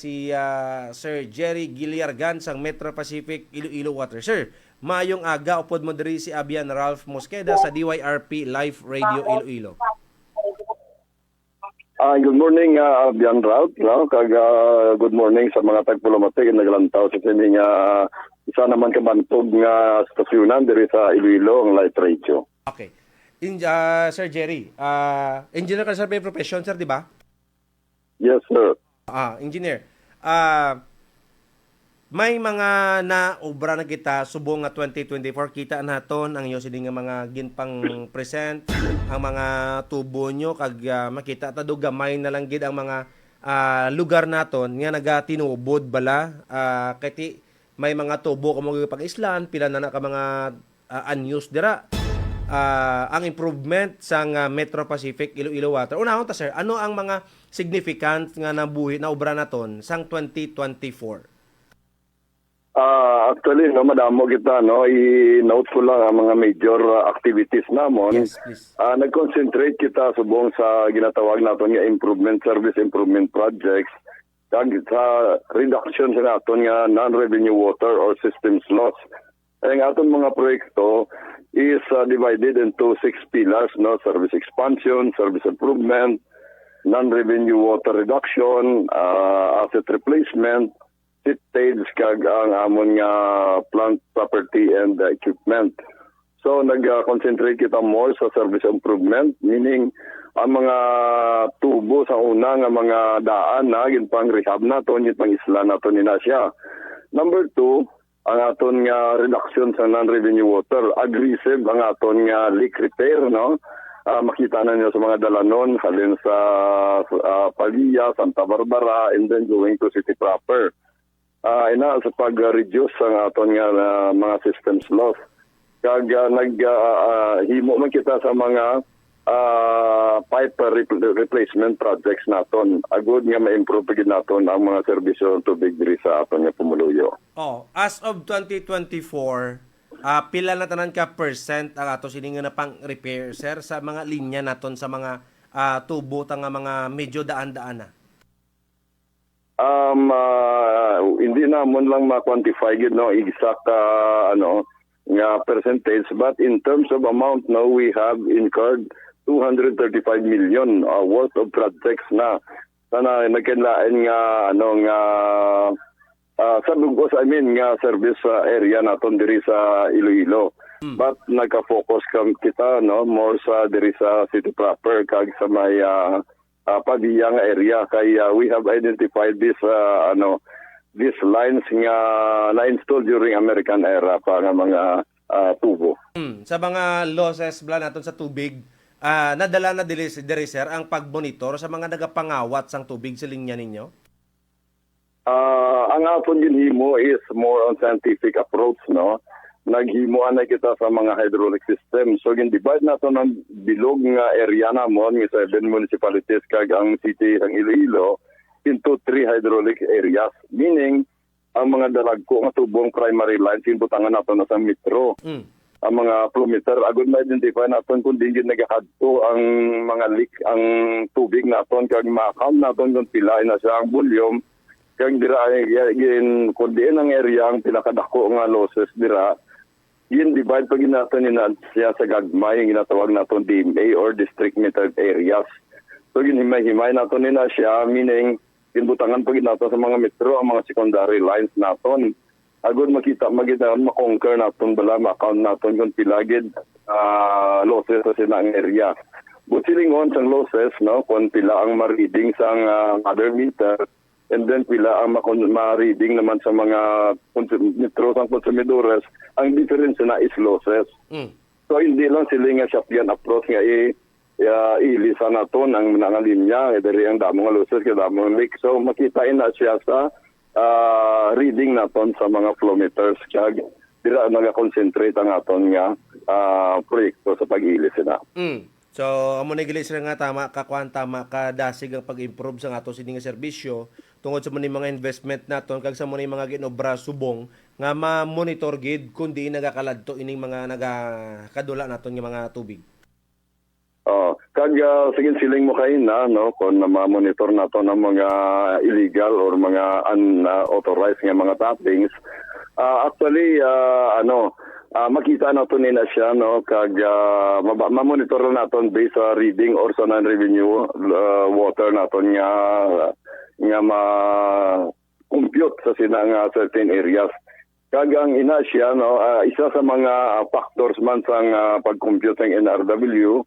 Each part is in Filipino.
si Sir Jerry Giliargan sang Metro Pacific Iloilo Water. Sir, maayong aga upod mo diri si Abian Ralph Mosqueda sa DYRP Live Radio Iloilo. Good morning, Bian Rout, no? Good morning sa mga tagpulamatik na naglantaw sa sining isa naman kabantog nga stasyonan diri sa Iloilo, ang Live Radio. Okay. Sir Jerry, engineer ka sa profession, sir, di ba? Yes, sir. Engineer. May mga naobra na kita subong nga 2024 kita naton ang iyo sini nga mga ginpang present ang mga tubo nyo kag makita ta do gamay na lang gid ang mga lugar naton nga nagatinubod bala kay may mga tubo kamo pag-islan pila na ka mga unused dira ang improvement sang Metro Pacific Iloilo Water. Unahon ta sir, ano ang mga significant nga nabuhi na obra naton sang 2024? Actually, no, madamo kita, no, i-note ko lang ang mga major activities namon. Yes, please. Nag-concentrate kita subong sa ginatawag naton nga service improvement projects kag sa reduction sa naton nga non-revenue water or systems loss. Ang aton mga proyekto is divided into 6 pillars, no, service expansion, service improvement, non-revenue water reduction, asset replacement, stage kag ang amon nga plant property and equipment. So nag-concentrate kita more sa service improvement, meaning ang mga tubo sa una nga mga daan na ginpang rehab naton, ginpang isla naton ni siya. Number 2, ang aton nga reduction sa non-revenue water, aggressive ang aton nga leak repair, no? Makita na niyo sa mga dalanon halin sa Palilla, Santa Barbara, and then going to city proper. Sa pag-reduce ang aton nga mga systems loss. Kag naghimo man kita sa mga pipe replacement projects naton. Agud nga ma-improve gid naton ang mga serbisyo tubig diri sa aton nga Pumuluyo. As of 2024, pila na tanan ka percent ang ato sini nga pang repair sir sa mga linya naton sa mga tubo ta nga mga medyo daan-daan na? Hindi namon lang ma-quantify gid, no, exact nga percentage, but in terms of amount, no, we have incurred 235 million worth of projects na nagkinlain nga sa lugos, nga service area naton diri sa Iloilo. But nagka-focus kita, no, more sa diri sa city proper kag sa may Padilla nga area kay we have identified these lines nga na-install during American era pa nga mga tubo. Sa mga losses bla naton sa tubig, nadala na diri sir ang pagmonitor sa mga nagapangawat sang tubig sa linya ninyo? Ang aton ginhimo is more on scientific approach, no. Naghimuan na kita sa mga hydraulic system. So, gin-divide nato ng bilog nga area namon, nga 7 municipalities kag ang city ng Iloilo, into 3 hydraulic areas. Meaning, ang mga dalagko nga tubong primary lines, inbutangan nato na sa metro. Ang mga flow meter, agad ma-identify naton kung di nagahadto ang mga leak, ang tubig naton, kag ma-account naton kung pila na siya ang volume, kag dira, kung diin ang area ang pinakadako nga losses dira, yun, divide pag natin siya sa gagmay, yung ginatawag natin DMA or District Metered Areas. So, himay-himay natin nila siya, meaning, ginbutangan pag natin sa mga metro, ang mga secondary lines natin. Agad makonquer natin bala, ma-account natin kung pilagid losses sa sinang area. But silingon sa losses, no, kung pila ang ma-reading sa other meter, and then pila ang ma-reading naman sa mga metro sang konsumidores, ang difference na is losses. So hindi lang sila nga Shopyan approach nga ilisa naton ang mga linya, diri ang damo nga losses, kaya damo leak. So makitain na siya sa reading naton sa mga flow meters, kaya dira naga-concentrate ang aton nga proyekto sa pag-ilis na. So, amo na gilis nga tama kadasig ang pag-improve sa ato sining nga serbisyo tungod sa mga investment naton kag sa mga ginobra subong nga ma-monitor gid kun di nagakaladto ining mga nagakadula naton nga mga tubig. Kag sige siling mo kayo na no kung ma-monitor nato ng mga illegal or mga unauthorized nga mga tappings. Actually makita nato nila siya no kag ma-monitor naton based sa reading or sa non-revenue water naton nga ma-compute sa sinang certain areas. Kag ang ina siya no isa sa mga factors man sang pag-compute ng NRW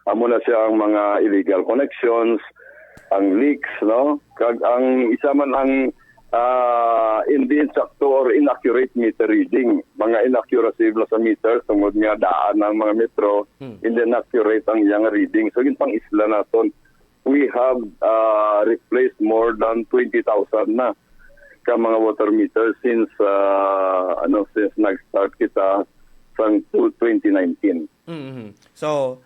amo na siya ang mga illegal connections, ang leaks, no? Kag ang isa man ang hindi sakto or inaccurate meter reading. Mga inaccuracy sa meter tungod nga daan ng mga metro, hindi accurate ang iyang reading. So, yun pang isla naton. We have replaced more than 20,000 na ka mga water meters since nag-start kita from 2019. Mm-hmm. So,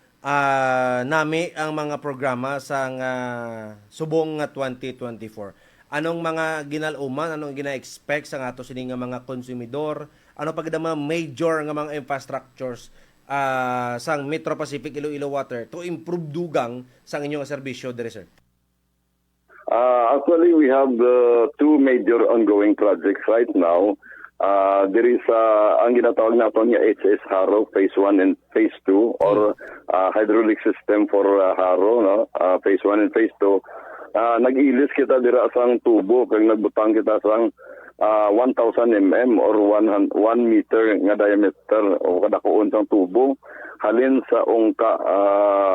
nami ang mga programa sa subong nga 2024. Anong mga ginaluman, anong gina-expect sa ato sini nga mga konsumidor? Ano pag mga major nga mga infrastructures sang Metro Pacific Iloilo Water to improve dugang sa inyong serbisyo dire, sir? Actually, we have two major ongoing projects right now. There is ang ginatawag natin nga HS Haro Phase 1 and Phase 2 or hydraulic system for Haro, no? Phase 1 and Phase 2. Nag-ilis kita dira sang tubo kag nagbutang kita sang 1,000 mm or 1 meter nga diameter o kadakuon sang tubo halin sa ungka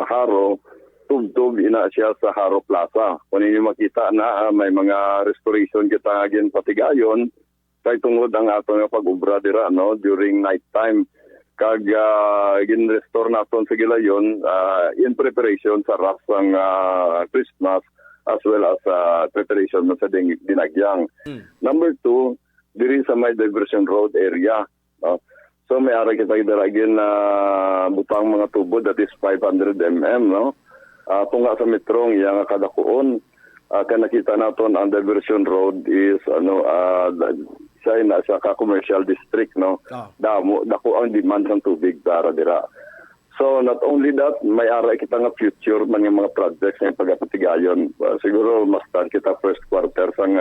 Haro tubtob ina siya sa Haro Plaza. Kung ninyo makita na may mga restoration kita gin patigayon kay tungod ang ato nga pag-ubra dira no during night time kag gin-restore naton sa gilayon in preparation sa rush ng Christmas as well as preparation sa dinagyang. Number 2, diri sa may diversion road area no. So may ara kita dira gin butang mga tubo that is 500 mm no. Tunga sa metrong yang kadakuon kan nakita naton ang diversion road is siya na sa commercial district no. Dako ang demand ng tubig para dira. So not only that, may ara kita nga future man nga mga projects nga pagapatigayon. Siguro mas start kita first quarter sang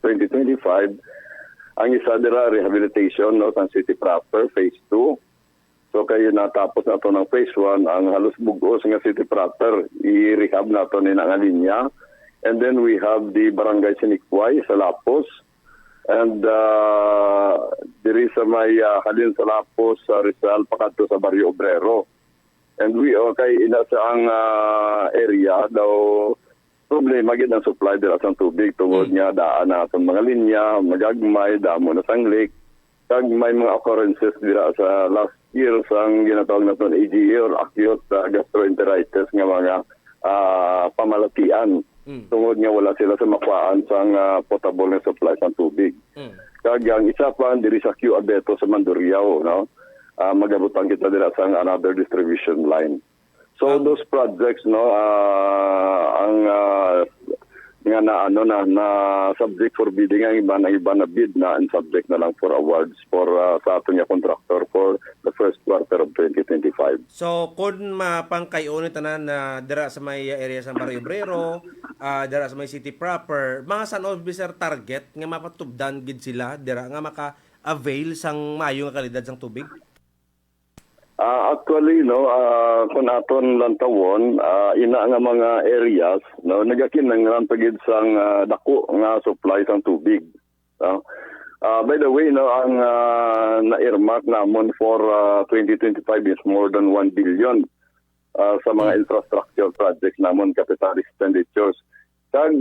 2025. Ang isa dira rehabilitation no sang city proper phase 2. So kayo natapos na to ng phase 1 ang halos bugos nga city proper i-rehab na to ni nga linya. And then we have the Barangay Sinikway sa Lapos. And diri sa may halin sa Lapos sa Rizal pakadto sa Barrio Obrero. And we kay ina sa ang area daw problema gid ang supply dira sa tubig tungod nga daan na atong mga linya, magagmay damo na sang lake. Kag may mga occurrences dira sa last year sang ginatawag naton AGE or acute gastroenteritis nga mga pamalatian. Tungod nga wala sila sa makuhaan sang potable na supply sa tubig. Kag ang isa pa diri sa Q Abeto sa Mandurriao no. Magabutang kita dira sang another distribution line. So those projects no ang nga na subject for bidding ang iba na bid na and subject na lang for awards for sa ato nga contractor for the first quarter of 2025. So kung mapangkayon tanan na dira sa may area sa Barrio Obrero, dira sa may city proper, mga San Officer target nga mapatubdan gid sila dira nga maka-avail sang maayo nga kalidad sang tubig? Actually no kun aton lantawon ina nga mga areas no nagakinanglan pagid sang dako nga supply sang tubig no? By the way no ang na-earmark namon for 2025 is more than 1 billion sa mga infrastructure projects namon capital expenditures kag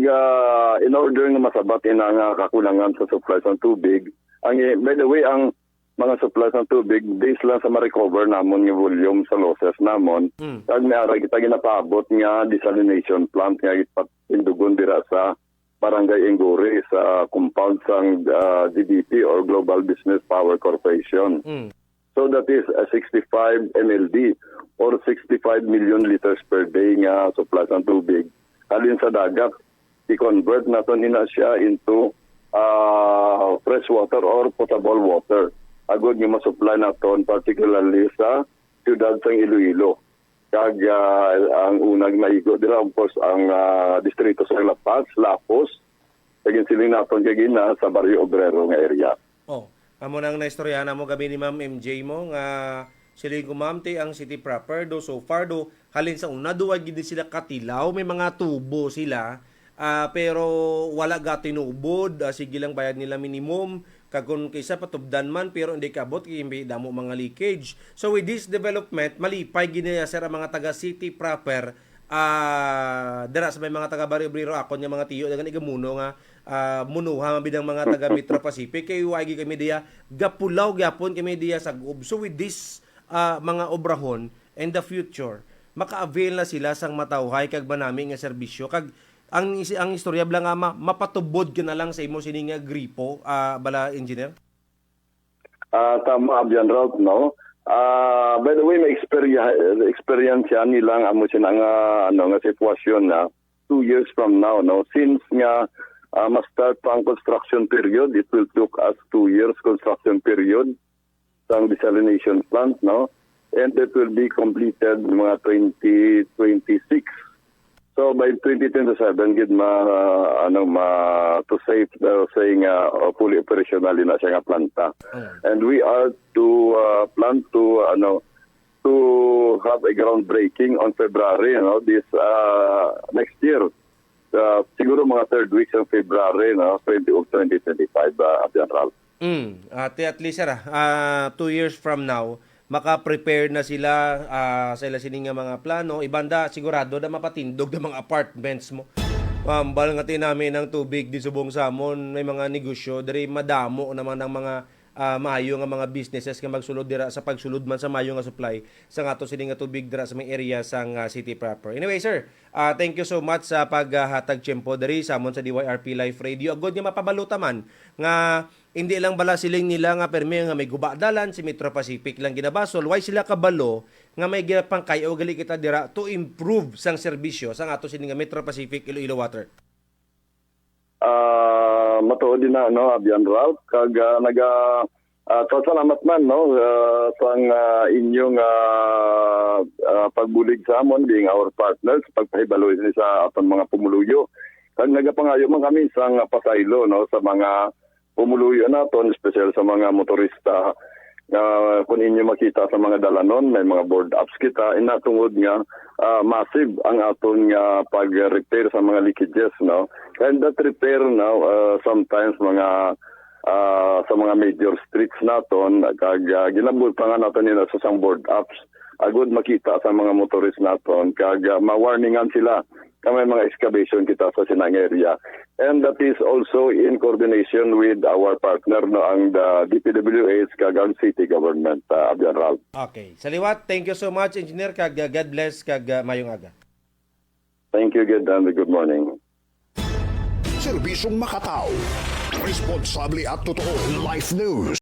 in order nga masabat ina nga kakulangan sa supply sang tubig ang by the way ang mga supplies ng tubig based lang sa ma-recover namon nga volume sa losses namon. Kag may ara kita ginapaabot nga desalination plant nga ipatindugon dira sa Barangay Enguri sa compound sang GBP or Global Business Power Corporation. So that is 65 MLD or 65 million liters per day nga supplies ng tubig. Halin sa dagat, i-convert naton ina siya into fresh water or potable water. Agod nga ma-supply naton particularly sa siyudad sang Iloilo. kag ang unang naigo dira of course ang distrito sa La Paz, Lapos, kagin siling naton kay gina sa Barrio Obrero nga area. Oh, amo nang naistoryahan mo gabi ni Ma'am MJ mo nga sila kumamti ang city proper do so far do halin sa una duwag gid sila katilaw may mga tubo sila pero wala ga tinubod sige lang bayad nila minimum kagkon kaysa patubdan man pero hindi kabot kimbi damo mga leakage. So with this development malipay gid sir ang mga taga city proper dira sa may mga taga Barrio Obrero ako nya mga tiyo dagan igamuno nga munuha mabidang mga taga Metro Pacific kay wagi kami diya gapulaw gyapon kami diya sa GOB. So with this mga obrahon in the future maka-avail na sila sang matawhay kag banami nga serbisyo kag ang istorya bala nga mapatubod ka na lang sa imo sini nga gripo bala engineer. Tama abyan Ralph, no. By the way, may experience yan nilang amo sila nga nga sitwasyon na 2 years from now, no. Since nga ma-start pa ang construction period, it will took us 2 years construction period sang desalination plant, no? And it will be completed mga 2026. So by 2027 gid to save saying fully operational na siya nga planta. And we are to plan to have a groundbreaking on February, this next year. Siguro mga third week ng February, 2025 General. At least sir 2 years from now maka-prepare na sila sa ila sining nga mga plano ibanda sigurado na mapatindog ng mga apartments mo. Bal nga namin ng tubig di subong samon may mga negosyo diri madamo naman ang mga maayo nga mga businesses nga magsulod dira sa pagsulod man sa maayo nga supply sa ato sining nga tubig dira sa may area sang city proper. Anyway sir, thank you so much sa paghatag tiyempo diri samon sa DYRP Live Radio. Agod nga mapabaluta man nga hindi lang bala siling nila nga permi nga may gubadalan si Metro Pacific lang ginabasol why sila kabalo nga may ginapang kayo gali kita dira to improve sang serbisyo sang ato sining nga Metro Pacific Iloilo Water. Matuod din na Abian Ralph kag salamat man sang inyong pagbulig sa amon being our partners pagpahibaloy sa aton mga pumuluyo kag nagapangayo man kami sang pasaylo sa mga pumuluyo naton special sa mga motorista kung inyo makita sa mga dalanon may mga board ups kita inatungod nga massive ang aton nga pag-repair sa mga leakages and that repair sometimes mga sa mga major streets naton kag ginabot pa nga naton nila sa sang board ups agud makita sa mga motorist naton kag ma-warningan sila kami mga excavation kita sa sinang area. And that is also in coordination with our partner ang the DPWH kag ang city government Abian Ralph. Okay. Saliwat, thank you so much engineer kag God bless kag mayong aga. Thank you good and good morning. Serbisyong makatao, responsable at totoo, life news.